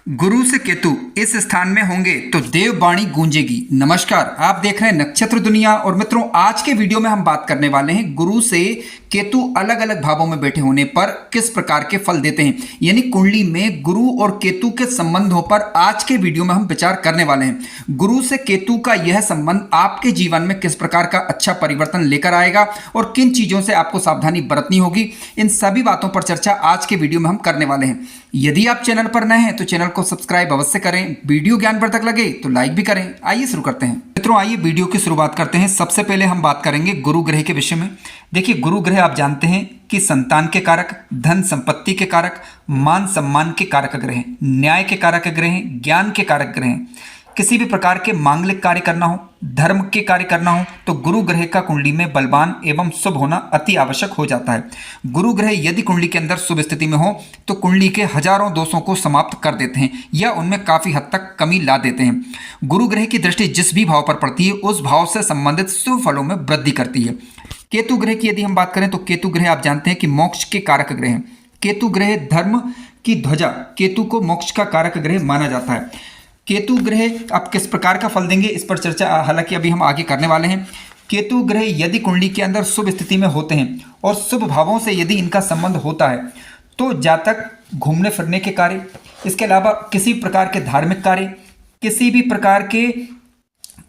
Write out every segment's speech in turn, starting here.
गुरु से केतु इस स्थान में होंगे तो देववाणी गूंजेगी। नमस्कार, आप देख रहे हैं नक्षत्र दुनिया। और मित्रों, आज के वीडियो में हम बात करने वाले हैं गुरु से केतु अलग अलग भावों में बैठे होने पर किस प्रकार के फल देते हैं, यानी कुंडली में गुरु और केतु के संबंधों पर आज के वीडियो में हम विचार करने वाले हैं। गुरु से केतु का यह संबंध आपके जीवन में किस प्रकार का अच्छा परिवर्तन लेकर आएगा और किन चीजों से आपको सावधानी बरतनी होगी, इन सभी बातों पर चर्चा आज के वीडियो में हम करने वाले हैं। यदि आप चैनल पर नए हैं तो चैनल को सब्सक्राइब अवश्य करें। वीडियो ज्ञानवर्धक लगे तो लाइक भी करें। आइए शुरू करते हैं। मित्रों, आइए वीडियो की शुरुआत करते हैं। सबसे पहले हम बात करेंगे गुरु ग्रह के विषय में। देखिए, गुरु ग्रह आप जानते हैं कि संतान के कारक, धन संपत्ति के कारक, मान सम्मान के कारक ग्रह हैं, न्याय के कारक ग्रह हैं, ज्ञान के कारक ग्रह हैं। किसी भी प्रकार के मांगलिक कार्य करना हो, धर्म के कार्य करना हो तो गुरु ग्रह का कुंडली में बलवान एवं शुभ होना अति आवश्यक हो जाता है। गुरु ग्रह यदि कुंडली के अंदर शुभ स्थिति में हो तो कुंडली के हजारों दोषों को समाप्त कर देते हैं या उनमें काफी हद तक कमी ला देते हैं। गुरु ग्रह की दृष्टि जिस भी भाव पर पड़ती है उस भाव से संबंधित शुभ फलों में वृद्धि करती है। केतु ग्रह की यदि हम बात करें तो केतु ग्रह आप जानते हैं कि मोक्ष के कारक ग्रह हैं। केतु ग्रह धर्म की ध्वजा, केतु को मोक्ष का कारक ग्रह माना जाता है। केतु ग्रह आप किस प्रकार का फल देंगे इस पर चर्चा हालांकि अभी हम आगे करने वाले हैं। केतु ग्रह यदि कुंडली के अंदर शुभ स्थिति में होते हैं और शुभ भावों से यदि इनका संबंध होता है तो जातक घूमने फिरने के कार्य, इसके अलावा किसी प्रकार के धार्मिक कार्य, किसी भी प्रकार के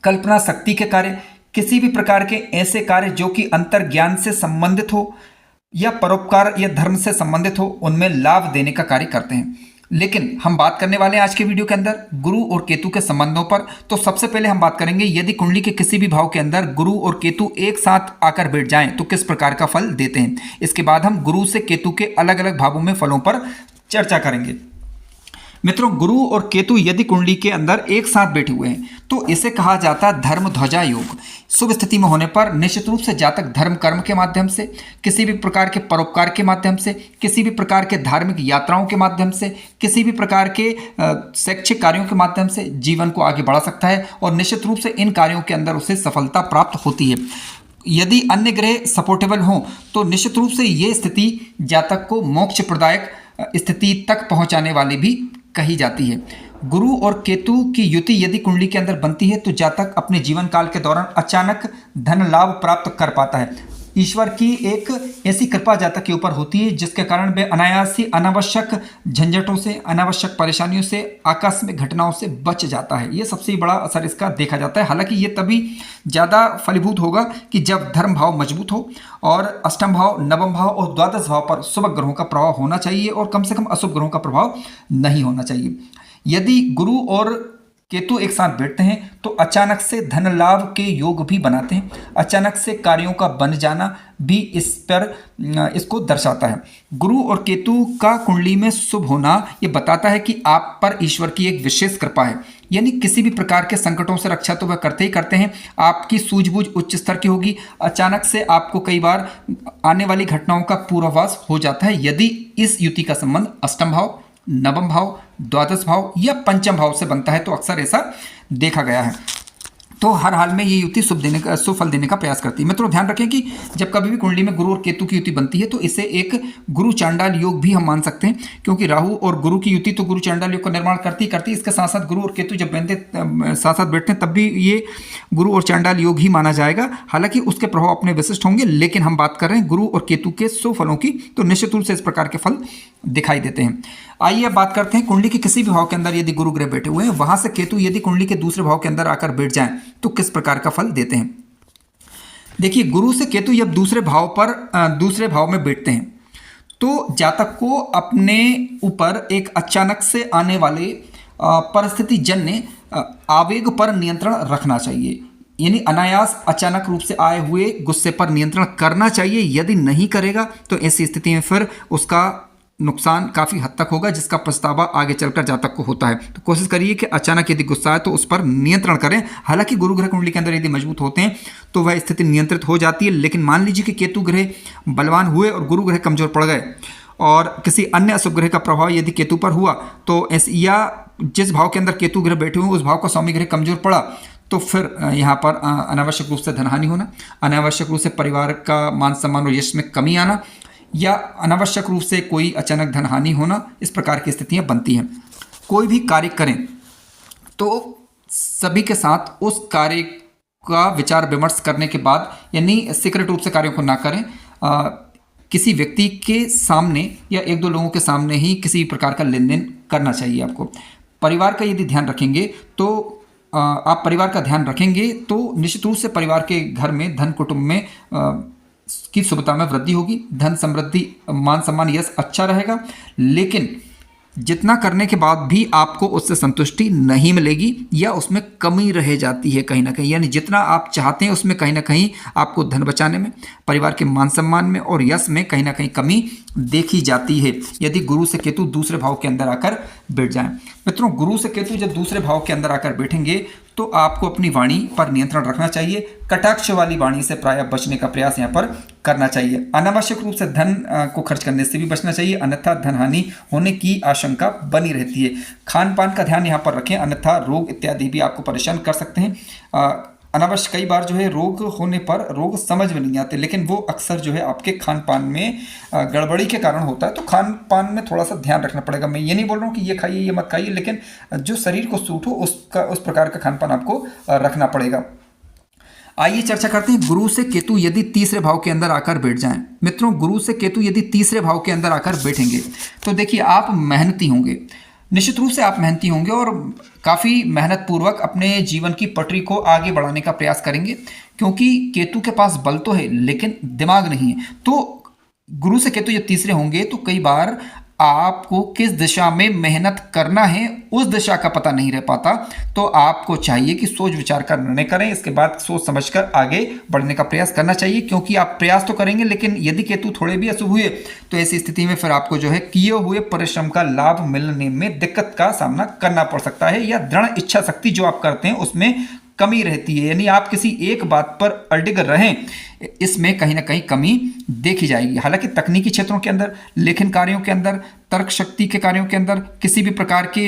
कल्पना शक्ति के कार्य, किसी भी प्रकार के ऐसे कार्य जो कि अंतर ज्ञान से संबंधित हो या परोपकार या धर्म से संबंधित हो, उनमें लाभ देने का कार्य करते हैं। लेकिन हम बात करने वाले हैं आज के वीडियो के अंदर गुरु और केतु के संबंधों पर। तो सबसे पहले हम बात करेंगे यदि कुंडली के किसी भी भाव के अंदर गुरु और केतु एक साथ आकर बैठ जाएं तो किस प्रकार का फल देते हैं। इसके बाद हम गुरु से केतु के अलग अलग भावों में फलों पर चर्चा करेंगे। मित्रों, गुरु और केतु यदि कुंडली के अंदर एक साथ बैठे हुए हैं तो इसे कहा जाता है धर्म ध्वजा योग। शुभ स्थिति में होने पर निश्चित रूप से जातक धर्म कर्म के माध्यम से, किसी भी प्रकार के परोपकार के माध्यम से, किसी भी प्रकार के धार्मिक यात्राओं के माध्यम से, किसी भी प्रकार के शैक्षिक कार्यों के माध्यम से जीवन को आगे बढ़ा सकता है और निश्चित रूप से इन कार्यों के अंदर उसे सफलता प्राप्त होती है। यदि अन्य ग्रह सपोर्टेबल हों तो निश्चित रूप से ये स्थिति जातक को मोक्ष प्रदायक स्थिति तक पहुंचाने वाली भी कही जाती है। गुरु और केतु की युति यदि कुंडली के अंदर बनती है तो जातक अपने जीवन काल के दौरान अचानक धन लाभ प्राप्त कर पाता है। ईश्वर की एक ऐसी कृपा जातक के ऊपर होती है जिसके कारण वे अनायास ही अनावश्यक झंझटों से, अनावश्यक परेशानियों से, आकस्मिक घटनाओं से बच जाता है। ये सबसे बड़ा असर इसका देखा जाता है। हालांकि ये तभी ज़्यादा फलीभूत होगा कि जब धर्म भाव मजबूत हो और अष्टम भाव, नवम भाव और द्वादश भाव पर शुभ ग्रहों का प्रभाव होना चाहिए और कम से कम अशुभ ग्रहों का प्रभाव नहीं होना चाहिए। यदि गुरु और केतु एक साथ बैठते हैं तो अचानक से धन लाभ के योग भी बनाते हैं। अचानक से कार्यों का बन जाना भी इसको दर्शाता है। गुरु और केतु का कुंडली में शुभ होना ये बताता है कि आप पर ईश्वर की एक विशेष कृपा है, यानी किसी भी प्रकार के संकटों से रक्षा तो वह करते ही करते हैं। आपकी सूझबूझ उच्च स्तर की होगी। अचानक से आपको कई बार आने वाली घटनाओं का पूर्वाभास हो जाता है यदि इस युति का संबंध अष्टम भाव, नवम भाव, द्वादश भाव या पंचम भाव से बनता है तो अक्सर ऐसा देखा गया है। तो हर हाल में ये युति शुभ फल देने का प्रयास करती है। मित्रों, ध्यान रखें कि जब कभी भी कुंडली में गुरु और केतु की युति बनती है तो इसे एक गुरु चांडाल योग भी हम मान सकते हैं, क्योंकि राहु और गुरु की युति तो गुरु चांडाल योग का निर्माण करती इसके साथ साथ गुरु और केतु जब साथ साथ बैठते हैं तब भी ये गुरु और चांडाल योग ही माना जाएगा। हालांकि उसके प्रभाव अपने विशिष्ट होंगे, लेकिन हम बात कर रहे हैं गुरु और केतु के शुभ फलों की, तो निश्चित रूप से इस प्रकार के फल दिखाई देते हैं। आइए अब बात करते हैं कुंडली के किसी भी भाव के अंदर यदि गुरु ग्रह बैठे हुए हैं, वहां से केतु यदि कुंडली के दूसरे भाव के अंदर आकर बैठ जाएं तो किस प्रकार का फल देते हैं। देखिए, गुरु से केतु जब दूसरे भाव में बैठते हैं तो जातक को अपने ऊपर एक अचानक से आने वाले परिस्थिति जन्य आवेग पर नियंत्रण रखना चाहिए, यानी अनायास अचानक रूप से आए हुए गुस्से पर नियंत्रण करना चाहिए। यदि नहीं करेगा तो ऐसी स्थिति में फिर उसका नुकसान काफ़ी हद तक होगा, जिसका पछतावा आगे चलकर जातक को होता है। तो कोशिश करिए कि अचानक यदि गुस्सा है तो उस पर नियंत्रण करें। हालांकि गुरु ग्रह कुंडली के अंदर यदि मजबूत होते हैं तो वह स्थिति नियंत्रित हो जाती है, लेकिन मान लीजिए कि केतु ग्रह बलवान हुए और गुरु ग्रह कमजोर पड़ गए और किसी अन्य अशुभ ग्रह का प्रभाव यदि केतु पर हुआ तो या जिस भाव के अंदर केतु ग्रह बैठे हुए उस भाव का स्वामी ग्रह कमजोर पड़ा तो फिर यहाँ पर अनावश्यक रूप से धनहानि होना, अनावश्यक रूप से परिवार का मान सम्मान और यश में कमी आना या अनावश्यक रूप से कोई अचानक धन हानि होना, इस प्रकार की स्थितियां बनती हैं। कोई भी कार्य करें तो सभी के साथ उस कार्य का विचार विमर्श करने के बाद, यानी सीक्रेट रूप से कार्यों को ना करें। किसी व्यक्ति के सामने या एक दो लोगों के सामने ही किसी प्रकार का लेन देन करना चाहिए आपको। परिवार का यदि ध्यान रखेंगे तो आप परिवार का ध्यान रखेंगे तो निश्चित रूप से परिवार के घर में, धन कुटुंब में की शुभता में वृद्धि होगी। धन समृद्धि, मान सम्मान, यश अच्छा रहेगा। लेकिन जितना करने के बाद भी आपको उससे संतुष्टि नहीं मिलेगी या उसमें कमी रह जाती है कहीं ना कहीं, यानी जितना आप चाहते हैं उसमें कहीं ना कहीं आपको धन बचाने में, परिवार के मान सम्मान में और यश में कहीं ना कहीं कमी देखी जाती है यदि गुरु से केतु दूसरे भाव के अंदर आकर बैठ जाएं। मित्रों, गुरु से केतु जब दूसरे भाव के अंदर आकर बैठेंगे तो आपको अपनी वाणी पर नियंत्रण रखना चाहिए। कटाक्ष वाली वाणी से प्रायः बचने का प्रयास यहाँ पर करना चाहिए। अनावश्यक रूप से धन को खर्च करने से भी बचना चाहिए, अन्यथा धन हानि होने की आशंका बनी रहती है। खान पान का ध्यान यहाँ पर रखें, अन्यथा रोग इत्यादि भी आपको परेशान कर सकते हैं। अनावश्यक कई बार जो है रोग होने पर रोग समझ में नहीं आते, लेकिन वो अक्सर जो है आपके खान पान में गड़बड़ी के कारण होता है। तो खान पान में थोड़ा सा ध्यान रखना पड़ेगा। मैं ये नहीं बोल रहा हूँ कि ये खाइए ये मत खाइए, लेकिन जो शरीर को सूट हो उस प्रकार का खान पान आपको रखना पड़ेगा। आइए चर्चा करते हैं गुरु से केतु यदि तीसरे भाव के अंदर आकर बैठ जाएं। मित्रों, गुरु से केतु यदि तीसरे भाव के अंदर आकर बैठेंगे तो देखिए आप मेहनती होंगे, निश्चित रूप से आप मेहनती होंगे और काफ़ी मेहनत पूर्वक अपने जीवन की पटरी को आगे बढ़ाने का प्रयास करेंगे, क्योंकि केतु के पास बल तो है लेकिन दिमाग नहीं है। तो गुरु से केतु जब तीसरे होंगे तो कई बार आपको किस दिशा में मेहनत करना है उस दिशा का पता नहीं रह पाता। तो आपको चाहिए कि सोच विचार कर निर्णय करें, इसके बाद सोच समझकर आगे बढ़ने का प्रयास करना चाहिए, क्योंकि आप प्रयास तो करेंगे लेकिन यदि केतु थोड़े भी अशुभ हुए तो ऐसी स्थिति में फिर आपको जो है किए हुए परिश्रम का लाभ मिलने में दिक्कत का सामना करना पड़ सकता है, या दृढ़ इच्छा शक्ति जो आप करते हैं उसमें कमी रहती है। यानी आप किसी एक बात पर अडिग रहें, इसमें कहीं ना कहीं कमी देखी जाएगी। हालांकि तकनीकी क्षेत्रों के अंदर, लेखन कार्यों के अंदर, तर्क शक्ति के कार्यों के अंदर, किसी भी प्रकार के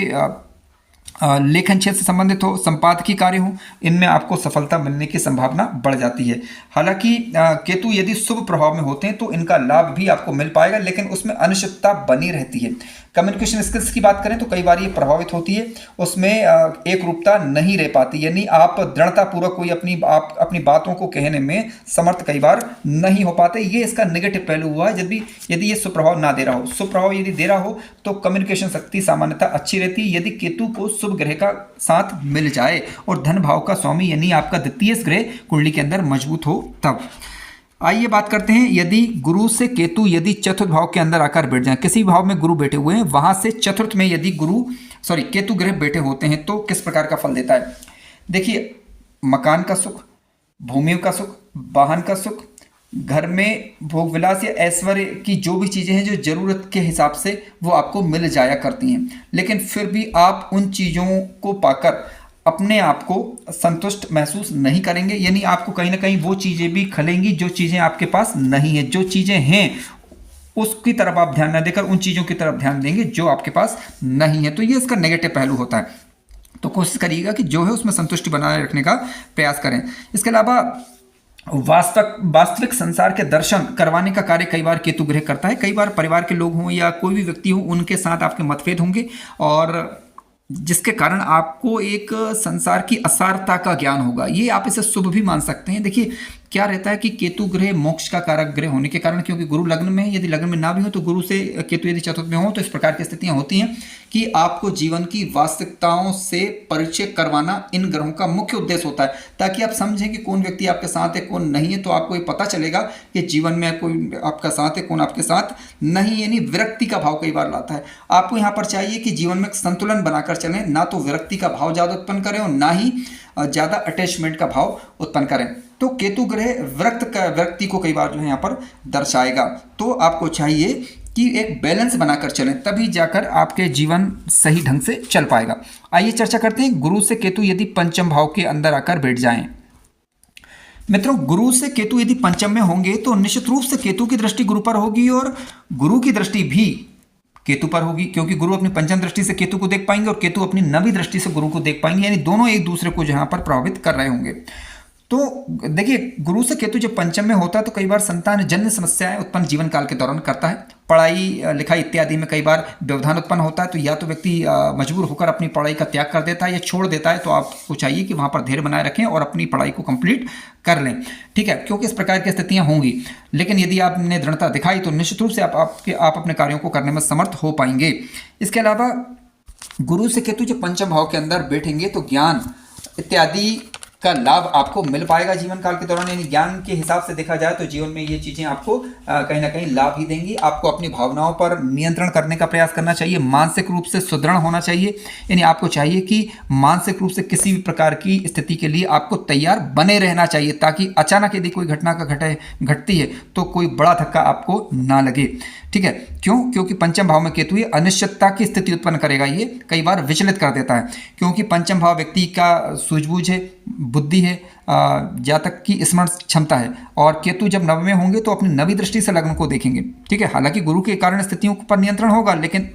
लेखन क्षेत्र से संबंधित हो, संपादकीय कार्य हो, इनमें आपको सफलता मिलने की संभावना बढ़ जाती है। हालांकि केतु यदि शुभ प्रभाव में होते हैं तो इनका लाभ भी आपको मिल पाएगा, लेकिन उसमें अनिश्चितता बनी रहती है। कम्युनिकेशन स्किल्स की बात करें तो कई बार ये प्रभावित होती है, उसमें एक रूपता नहीं रह पाती, यानी आप दृढ़तापूर्वक कोई अपनी बातों को कहने में समर्थ कई बार नहीं हो पाते। ये इसका नेगेटिव पहलू हुआ है। यदि ये सुप्रभाव ना दे रहा हो, सुप्रभाव यदि दे रहा हो तो कम्युनिकेशन शक्ति सामान्यतः अच्छी रहती है। यदि केतु को शुभ ग्रह का साथ मिल जाए और धन भाव का स्वामी यानी आपका द्वितीय ग्रह कुंडली के अंदर मजबूत हो तब। आइए बात करते हैं, यदि गुरु से केतु यदि चतुर्थ भाव के अंदर आकर बैठ जाएं, किसी भाव में गुरु बैठे हुए हैं वहां से चतुर्थ में यदि केतु ग्रह बैठे होते हैं तो किस प्रकार का फल देता है। देखिए, मकान का सुख, भूमि का सुख, वाहन का सुख, घर में भोग विलास या ऐश्वर्य की जो भी चीज़ें हैं जो ज़रूरत के हिसाब से वो आपको मिल जाया करती हैं, लेकिन फिर भी आप उन चीज़ों को पाकर अपने आप को संतुष्ट महसूस नहीं करेंगे। यानी आपको कहीं ना कहीं वो चीज़ें भी खलेंगी जो चीज़ें आपके पास नहीं है। जो चीज़ें हैं उसकी तरफ आप ध्यान न देकर उन चीज़ों की तरफ ध्यान देंगे जो आपके पास नहीं है। तो ये इसका नेगेटिव पहलू होता है। तो कोशिश करिएगा कि जो है उसमें संतुष्टि बनाए रखने का प्रयास करें। इसके अलावा वास्तविक संसार के दर्शन करवाने का कार्य कई बार केतु ग्रह करता है। कई बार परिवार के लोग हों या कोई भी व्यक्ति हो, उनके साथ आपके मतभेद होंगे और जिसके कारण आपको एक संसार की असारता का ज्ञान होगा। ये आप इसे शुभ भी मान सकते हैं। देखिए, क्या रहता है कि केतु ग्रह मोक्ष का कारक ग्रह होने के कारण, क्योंकि गुरु लग्न में है, यदि लग्न में ना भी हो तो गुरु से केतु यदि चतुर्थ में हो तो इस प्रकार की स्थितियां होती हैं कि आपको जीवन की वास्तविकताओं से परिचय करवाना इन ग्रहों का मुख्य उद्देश्य होता है, ताकि आप समझें कि कौन व्यक्ति आपके साथ है कौन नहीं है। तो आपको ये पता चलेगा कि जीवन में कोई आपका साथ है कौन आपके साथ नहीं, यानी विरक्ति का भाव कई बार लाता है। आपको यहाँ पर चाहिए कि जीवन में संतुलन बनाकर चलें, ना तो विरक्ति का भाव ज़्यादा उत्पन्न करें और ना ही ज़्यादा अटैचमेंट का भाव उत्पन्न करें। तो केतु ग्रह व्यक्ति को कई बार जो है यहाँ पर दर्शाएगा। तो आपको चाहिए कि एक बैलेंस बनाकर चलें, तभी जाकर आपके जीवन सही ढंग से चल पाएगा। आइए चर्चा करते हैं, गुरु से केतु यदि पंचम भाव के अंदर आकर बैठ जाएं। मित्रों, गुरु से केतु यदि पंचम में होंगे तो निश्चित रूप से केतु की दृष्टि गुरु पर होगी और गुरु की दृष्टि भी केतु पर होगी, क्योंकि गुरु अपनी पंचम दृष्टि से केतु को देख पाएंगे और केतु अपनी नवी दृष्टि से गुरु को देख पाएंगे, यानी दोनों एक दूसरे को यहाँ पर प्रभावित कर रहे होंगे। तो देखिए, गुरु से केतु जब पंचम में होता है तो कई बार संतान जन्य समस्याएं उत्पन्न जीवन काल के दौरान करता है। पढ़ाई लिखाई इत्यादि में कई बार व्यवधान उत्पन्न होता है, तो या तो व्यक्ति मजबूर होकर अपनी पढ़ाई का त्याग कर देता है या छोड़ देता है। तो आपको चाहिए कि वहाँ पर धैर्य बनाए रखें और अपनी पढ़ाई को कंप्लीट कर लें, ठीक है, क्योंकि इस प्रकार की स्थितियाँ होंगी। लेकिन यदि आपने दृढ़ता दिखाई तो निश्चित रूप से आप अपने कार्यों को करने में समर्थ हो पाएंगे। इसके अलावा गुरु से केतु जो पंचम भाव के अंदर बैठेंगे तो ज्ञान इत्यादि का लाभ आपको मिल पाएगा जीवन काल के दौरान। यानी ज्ञान के हिसाब से देखा जाए तो जीवन में ये चीज़ें आपको कहीं ना कहीं लाभ ही देंगी। आपको अपनी भावनाओं पर नियंत्रण करने का प्रयास करना चाहिए, मानसिक रूप से सुदृढ़ होना चाहिए। यानी आपको चाहिए कि मानसिक रूप से किसी भी प्रकार की स्थिति के लिए आपको तैयार बने रहना चाहिए, ताकि अचानक यदि कोई घटना का घटती है तो कोई बड़ा धक्का आपको ना लगे, ठीक है। क्योंकि पंचम भाव में केतु ये अनिश्चितता की स्थिति उत्पन्न करेगा, ये कई बार विचलित कर देता है, क्योंकि पंचम भाव व्यक्ति का सूझबूझ है, बुद्धि है, जातक की स्मरण क्षमता है। और केतु जब नव में होंगे तो अपनी नवी दृष्टि से लग्न को देखेंगे, ठीक है। हालांकि गुरु के कारण स्थितियों पर नियंत्रण होगा, लेकिन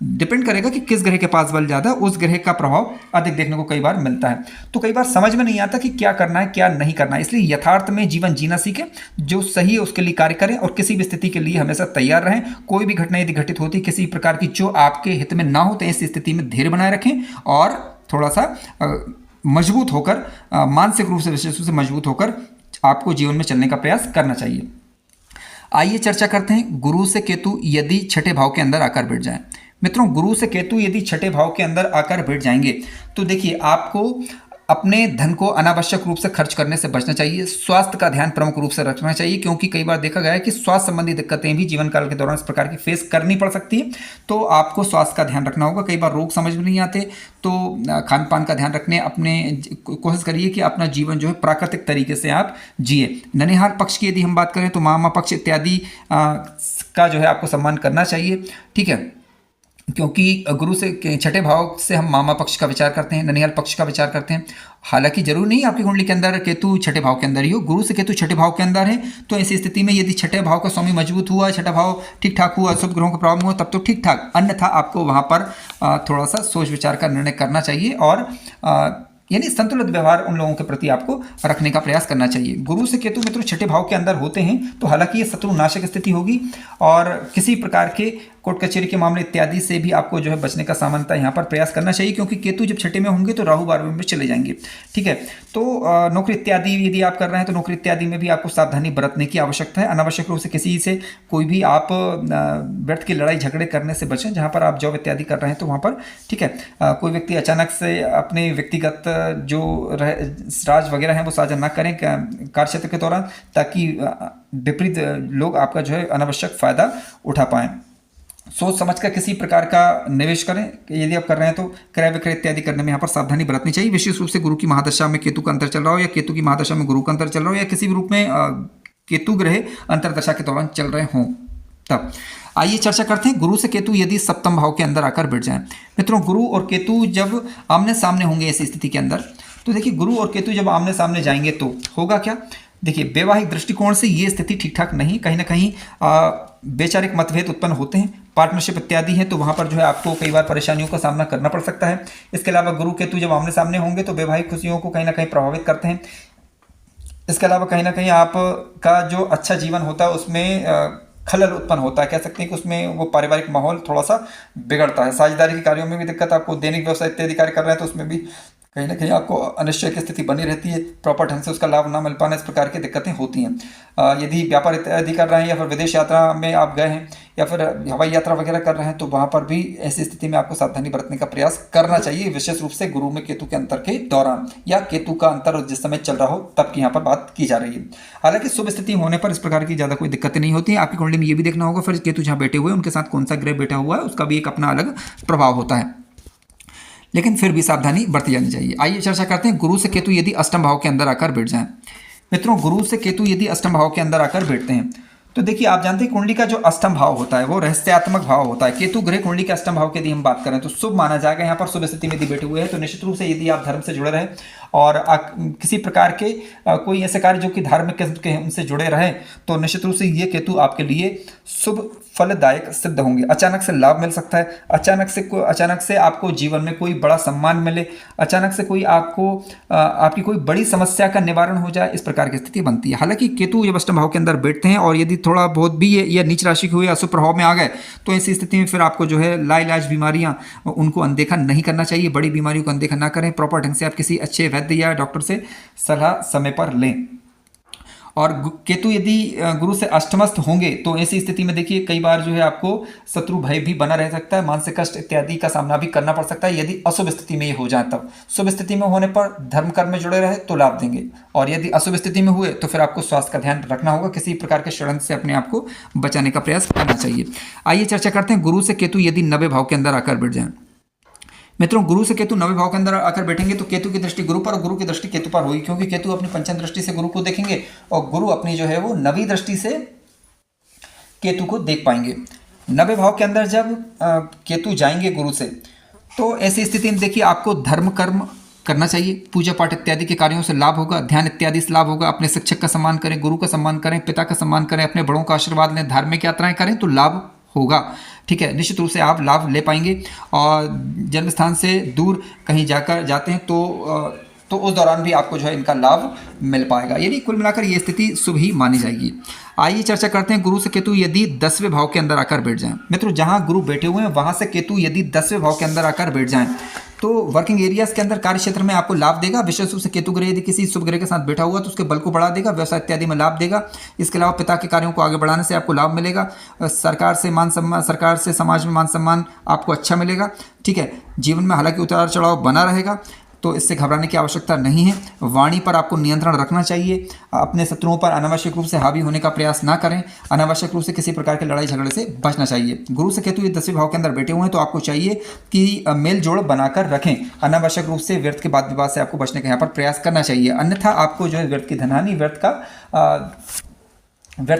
डिपेंड करेगा कि किस ग्रह के पास बल ज़्यादा, उस ग्रह का प्रभाव अधिक देखने को कई बार मिलता है। तो कई बार समझ में नहीं आता कि क्या करना है क्या नहीं करना है, इसलिए यथार्थ में जीवन जीना सीखें, जो सही है उसके लिए कार्य करें और किसी भी स्थिति के लिए हमेशा तैयार रहें। कोई भी घटना यदि घटित होती किसी प्रकार की जो आपके हित में ना हो तो ऐसी स्थिति में धैर्य बनाए रखें और थोड़ा सा मजबूत होकर, मानसिक रूप से विशेष रूप से मजबूत होकर आपको जीवन में चलने का प्रयास करना चाहिए। आइए चर्चा करते हैं गुरु से केतु यदि छठे भाव के अंदर आकर बैठ जाए। मित्रों, गुरु से केतु यदि छठे भाव के अंदर आकर बैठ जाएंगे तो देखिए आपको अपने धन को अनावश्यक रूप से खर्च करने से बचना चाहिए। स्वास्थ्य का ध्यान प्रमुख रूप से रखना चाहिए, क्योंकि कई बार देखा गया है कि स्वास्थ्य संबंधी दिक्कतें भी जीवन काल के दौरान इस प्रकार की फेस करनी पड़ सकती है। तो आपको स्वास्थ्य का ध्यान रखना होगा। कई बार रोग समझ में नहीं आते, तो खान पान का ध्यान रखने अपने कोशिश करिए कि अपना जीवन जो है प्राकृतिक तरीके से आप जिए। ननिहाल पक्ष की यदि हम बात करें तो मामा पक्ष इत्यादि का जो है आपको सम्मान करना चाहिए, ठीक है, क्योंकि गुरु से छठे भाव से हम मामा पक्ष का विचार करते हैं, ननिहाल पक्ष का विचार करते हैं। हालांकि जरूर नहीं आपकी कुंडली के अंदर केतु छठे भाव के अंदर ही हो। गुरु से केतु छठे भाव के अंदर है तो ऐसी स्थिति में यदि छठे भाव का स्वामी मजबूत हुआ, छठा भाव ठीक ठाक हुआ, शुभ ग्रहों का प्रभाव हुआ, तब तो ठीक ठाक। अन्यथा आपको वहाँ पर थोड़ा सा सोच विचार का निर्णय करना चाहिए और यानी संतुलित व्यवहार उन लोगों के प्रति आपको रखने का प्रयास करना चाहिए। गुरु से केतु मित्रों छठे भाव के अंदर होते हैं तो हालांकि ये शत्रु नाशक स्थिति होगी और किसी प्रकार के कोर्ट कचहरी के मामले इत्यादि से भी आपको जो है बचने का सामान्यतः यहाँ पर प्रयास करना चाहिए, क्योंकि केतु जब छठे में होंगे तो राहु 12वें में चले जाएंगे, ठीक है। तो नौकरी इत्यादि यदि आप कर रहे हैं तो नौकरी इत्यादि में भी आपको सावधानी बरतने की आवश्यकता है। अनावश्यक रूप से किसी से कोई भी आप व्यर्थ की लड़ाई झगड़े करने से बचें। जहाँ पर आप जॉब इत्यादि कर रहे हैं तो वहाँ पर, ठीक है, कोई व्यक्ति अचानक से अपने व्यक्तिगत जो राज वगैरह हैं वो साझा ना करें कार्य क्षेत्र के दौरान, ताकि विपरीत लोग आपका जो है अनावश्यक फायदा उठा पाएं। सोच समझकर किसी प्रकार का निवेश करें। यदि आप कर रहे हैं तो क्रय विक्रय इत्यादि करने में यहाँ पर सावधानी बरतनी चाहिए। विशेष रूप से गुरु की महादशा में केतु का अंतर चल रहा हो या केतु की महादशा में गुरु का अंतर चल रहा हो या किसी भी रूप में केतु ग्रह अंतरदशा के दौरान चल रहे हों तब। आइए चर्चा करते हैं गुरु से केतु यदि सप्तम भाव के अंदर आकर बैठ जाएं। मित्रों, गुरु और केतु जब आमने सामने होंगे ऐसी स्थिति के अंदर, तो देखिए गुरु और केतु जब आमने सामने जाएंगे तो होगा क्या। देखिए वैवाहिक दृष्टिकोण से ये स्थिति ठीक ठाक नहीं, कहीं ना कहीं वैचारिक मतभेद उत्पन्न होते हैं, पार्टनरशिप इत्यादि है तो वहाँ पर जो है आपको कई बार परेशानियों का सामना करना पड़ सकता है। इसके अलावा गुरु केतु जब आमने सामने होंगे तो वैवाहिक खुशियों को कहीं ना कहीं प्रभावित करते हैं। इसके अलावा कहीं ना कहीं आपका जो अच्छा जीवन होता है उसमें खलल उत्पन्न होता है, कह सकते हैं कि उसमें वो पारिवारिक माहौल थोड़ा सा बिगड़ता है। साझेदारी के कार्यों में भी दिक्कत, आपको दैनिक व्यवसाय इत्यादि कार्य कर रहे हैं तो उसमें भी कहीं ना कहीं आपको अनिश्चय की स्थिति बनी रहती है, प्रॉपर ढंग से उसका लाभ ना मिल पाना, इस प्रकार की दिक्कतें होती हैं। यदि व्यापार इत्यादि कर रहे हैं या फिर विदेश यात्रा में आप गए हैं या फिर हवाई यात्रा वगैरह कर रहे हैं तो वहाँ पर भी ऐसी स्थिति में आपको सावधानी बरतने का प्रयास करना चाहिए, विशेष रूप से गुरु में केतु के अंतर के दौरान या केतु का अंतर जिस समय चल रहा हो तब की यहाँ पर बात की जा रही है। हालांकि शुभ स्थिति होने पर इस प्रकार की ज़्यादा कोई दिक्कतें नहीं होती है। आपकी कुंडली में ये भी देखना होगा फिर केतु जहाँ बैठे हुए हैं उनके साथ कौन सा ग्रह बैठा हुआ है, उसका भी एक अपना अलग प्रभाव होता है, लेकिन फिर भी सावधानी बरती जानी चाहिए। आइए चर्चा करते हैं गुरु से केतु यदि अष्टम भाव के अंदर आकर बैठ जाएं। मित्रों, गुरु से केतु यदि अष्टम भाव के अंदर आकर बैठते हैं तो देखिए आप जानते हैं कुंडली का जो अष्टम भाव होता है वो रहस्यात्मक भाव होता है। केतु ग्रह कुंडली के अष्टम भाव की यदि हम बात करें तो शुभ माना जाएगा। यहाँ पर शुभ स्थिति में यदि बैठे हुए हैं तो निश्चित रूप से यदि आप धर्म से जुड़े रहे और किसी प्रकार के कोई ऐसे कार्य जो कि धार्मिक किस्म के हैं उनसे जुड़े रहें तो निश्चित रूप से ये केतु आपके लिए शुभ फलदायक सिद्ध होंगे। अचानक से लाभ मिल सकता है, अचानक से आपको जीवन में कोई बड़ा सम्मान मिले, अचानक से कोई आपको आपकी कोई बड़ी समस्या का निवारण हो जाए, इस प्रकार की स्थिति बनती है। हालांकि केतु जब अष्टम भाव के अंदर बैठते हैं और यदि थोड़ा बहुत भी ये नीच राशि के हुए अशुभ प्रभाव में आ गए तो ऐसी स्थिति में फिर आपको जो है लाइलाज बीमारियां उनको अनदेखा नहीं करना चाहिए। बड़ी बीमारियों को अनदेखा ना करें, प्रॉपर ढंग से आप किसी अच्छे वैद्य या डॉक्टर से सलाह समय पर लें। और केतु यदि गुरु से अष्टमस्थ होंगे तो ऐसी स्थिति में देखिए कई बार जो है आपको शत्रु भय भी बना रह सकता है, मानसिक कष्ट इत्यादि का सामना भी करना पड़ सकता है यदि अशुभ स्थिति में ये हो जाए। तब शुभ स्थिति में होने पर धर्म कर्म में जुड़े रहे तो लाभ देंगे, और यदि अशुभ स्थिति में हुए तो फिर आपको स्वास्थ्य का ध्यान रखना होगा, किसी प्रकार के षड्यंत्र से अपने आप को बचाने का प्रयास करना चाहिए। आइए चर्चा करते हैं गुरु से केतु यदि 90 भाव के अंदर आकर बैठ जाए। मित्रों, गुरु से केतु 90 भाव के अंदर आकर बैठेंगे तो केतु की दृष्टि गुरु पर और गुरु की दृष्टि केतु पर होगी, क्योंकि केतु अपनी पंचम दृष्टि से गुरु को देखेंगे और गुरु अपनी जो है वो 9वीं दृष्टि से केतु को देख पाएंगे। 90 भाव के अंदर जब केतु जाएंगे गुरु से तो ऐसी स्थिति में देखिए आपको धर्म कर्म करना चाहिए, पूजा पाठ इत्यादि के कार्यों से लाभ होगा, ध्यान इत्यादि से लाभ होगा। अपने शिक्षक का सम्मान करें, गुरु का सम्मान करें, पिता का सम्मान करें, अपने बड़ों का आशीर्वाद लें, धार्मिक यात्राएं करें तो लाभ होगा। ठीक है, निश्चित रूप से आप लाभ ले पाएंगे। और जन्म स्थान से दूर कहीं जाते हैं तो उस दौरान भी आपको जो है इनका लाभ मिल पाएगा, यानी कुल मिलाकर ये स्थिति शुभ ही मानी जाएगी। आइए चर्चा करते हैं गुरु से केतु यदि 10वें भाव के अंदर आकर बैठ जाएं। मित्रों, जहां गुरु बैठे हुए हैं वहां से केतु यदि 10वें भाव के अंदर आकर बैठ जाएं तो वर्किंग एरियाज के अंदर कार्य क्षेत्र में आपको लाभ देगा। विशेष रूप से केतु ग्रह यदि किसी शुभ ग्रह के साथ बैठा हुआ तो उसके बल को बढ़ा देगा, व्यवसाय इत्यादि में लाभ देगा। इसके अलावा पिता के कार्यों को आगे बढ़ाने से आपको लाभ मिलेगा। सरकार से समाज में मान सम्मान आपको अच्छा मिलेगा। ठीक है, जीवन में हालांकि उतार चढ़ाव बना रहेगा तो इससे घबराने की आवश्यकता नहीं है। वाणी पर आपको नियंत्रण रखना चाहिए, अपने शत्रुओं पर अनावश्यक रूप से हावी होने का प्रयास ना करें, अनावश्यक रूप से किसी प्रकार के लड़ाई झगड़े से बचना चाहिए। गुरु से केतु ये 10वें भाव के अंदर बैठे हुए हैं तो आपको चाहिए कि मेल जोड़ बनाकर रखें, अनावश्यक रूप से व्यर्थ के वाद विवाद से आपको बचने का यहाँ पर प्रयास करना चाहिए। अन्यथा आपको जो है व्यर्थ की धनहानि, व्यर्थ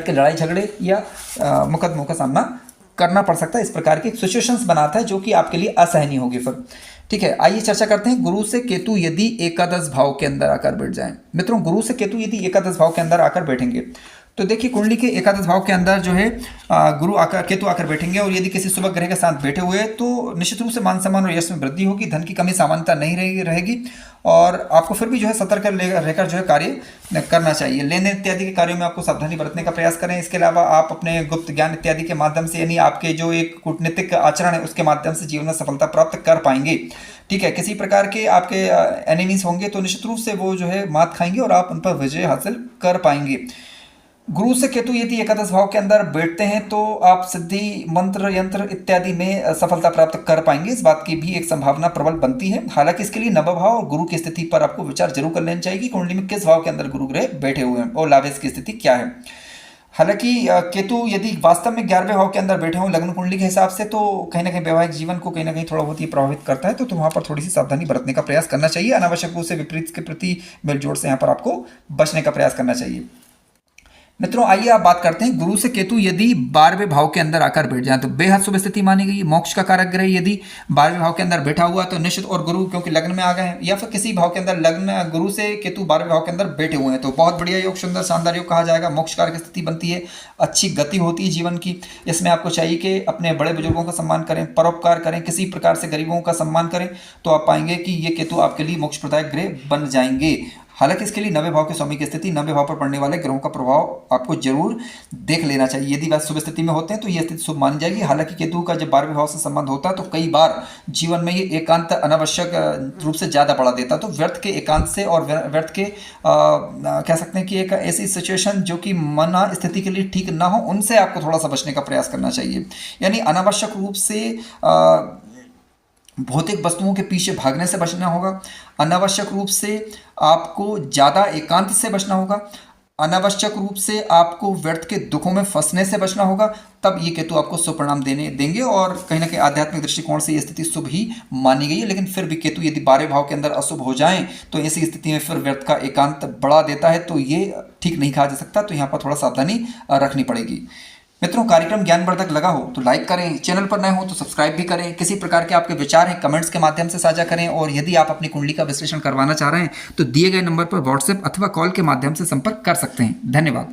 के लड़ाई झगड़े या मुकदमों का सामना करना पड़ सकता है। इस प्रकार की सिचुएशंस बनाता है जो कि आपके लिए असहनीय होगी फिर। ठीक है, आइए चर्चा करते हैं गुरु से केतु यदि एकादश भाव के अंदर आकर बैठ जाएं। मित्रों, गुरु से केतु यदि एकादश भाव के अंदर आकर बैठेंगे तो देखिए कुंडली के एकादश भाव के अंदर जो है केतु आकर बैठेंगे और यदि किसी शुभ ग्रह के साथ बैठे हुए तो निश्चित रूप से मान सम्मान और यश में वृद्धि होगी, धन की कमी सामान्यता नहीं रहेगी और आपको फिर भी जो है सतर्क रहकर जो है कार्य करना चाहिए। लेन देन इत्यादि के कार्यों में आपको सावधानी बरतने का प्रयास करें। इसके अलावा आप अपने गुप्त ज्ञान इत्यादि के माध्यम से, यानी आपके जो एक कूटनीतिक आचरण है उसके माध्यम से जीवन में सफलता प्राप्त कर पाएंगे। ठीक है, किसी प्रकार के आपके एनिमीज होंगे तो निश्चित रूप से वो जो है मात खाएंगे और आप उन पर विजय हासिल कर पाएंगे। गुरु से केतु यदि एकादश भाव के अंदर बैठते हैं तो आप सिद्धि मंत्र यंत्र इत्यादि में सफलता प्राप्त कर पाएंगे, इस बात की भी एक संभावना प्रबल बनती है। हालांकि इसके लिए नव भाव और गुरु की स्थिति पर आपको विचार जरूर कर लेना चाहिए कि कुंडली में किस भाव के अंदर गुरु ग्रह बैठे हुए हैं और लाभेश की स्थिति क्या है। हालांकि केतु यदि वास्तव में 11वें भाव के अंदर बैठे हों लग्न कुंडली के हिसाब से तो कहीं ना कहीं वैवाहिक जीवन को कहीं ना कहीं थोड़ा बहुत ही प्रभावित करता है, तो वहाँ पर थोड़ी सी सावधानी बरतने का प्रयास करना चाहिए। अनावश्यक रूप से विपरीत के प्रति मेलजोड़ से यहाँ पर आपको बचने का प्रयास करना चाहिए। मित्रों, आइए आप बात करते हैं गुरु से केतु यदि 12वें भाव के अंदर आकर बैठ जाए तो बेहद शुभ स्थिति मानी गई। मोक्ष का कारक ग्रह यदि 12वें भाव के अंदर बैठा हुआ तो निश्चित, और गुरु क्योंकि लग्न में आ गए हैं या फिर किसी भाव के अंदर लग्न गुरु से केतु 12वें भाव के अंदर बैठे हुए हैं तो बहुत बढ़िया योग, सुंदर शानदार योग कहा जाएगा। मोक्ष कारक स्थिति बनती है, अच्छी गति होती है जीवन की। इसमें आपको चाहिए कि अपने बड़े बुजुर्गों का सम्मान करें, परोपकार करें, किसी प्रकार से गरीबों का सम्मान करें तो आप पाएंगे कि ये केतु आपके लिए मोक्ष प्रदायक ग्रह बन जाएंगे। हालांकि इसके लिए 90वें भाव के स्वामी की स्थिति, 90वें भाव पर पड़ने वाले ग्रहों का प्रभाव आपको जरूर देख लेना चाहिए। यदि वह शुभ स्थिति में होते हैं तो यह स्थिति शुभ मानी जाएगी। हालांकि केतु का जब 12वें भाव से संबंध होता है तो कई बार जीवन में ये एकांत अनावश्यक रूप से ज़्यादा बढ़ा देता है, तो व्यर्थ के एकांत से और व्यर्थ के कह सकते हैं कि एक ऐसी सिचुएशन जो कि मना स्थिति के लिए ठीक ना हो, उनसे आपको थोड़ा सा बचने का प्रयास करना चाहिए। यानी अनावश्यक रूप से भौतिक वस्तुओं के पीछे भागने से बचना होगा, अनावश्यक रूप से आपको ज़्यादा एकांत से बचना होगा, अनावश्यक रूप से आपको व्यर्थ के दुखों में फंसने से बचना होगा। तब ये केतु आपको शुभ परिणाम देंगे और कहीं ना कहीं आध्यात्मिक दृष्टिकोण से ये स्थिति शुभ ही मानी गई है। लेकिन फिर भी केतु यदि 12वें भाव के अंदर अशुभ हो जाएं तो ऐसी स्थिति में फिर व्यर्थ का एकांत बढ़ा देता है, तो ये ठीक नहीं कहा जा सकता। तो यहाँ पर थोड़ा सावधानी रखनी पड़ेगी। मित्रों, कार्यक्रम ज्ञानवर्धक लगा हो तो लाइक करें, चैनल पर नए हो तो सब्सक्राइब भी करें। किसी प्रकार के आपके विचार हैं कमेंट्स के माध्यम से साझा करें, और यदि आप अपनी कुंडली का विश्लेषण करवाना चाह रहे हैं तो दिए गए नंबर पर व्हाट्सएप अथवा कॉल के माध्यम से संपर्क कर सकते हैं। धन्यवाद।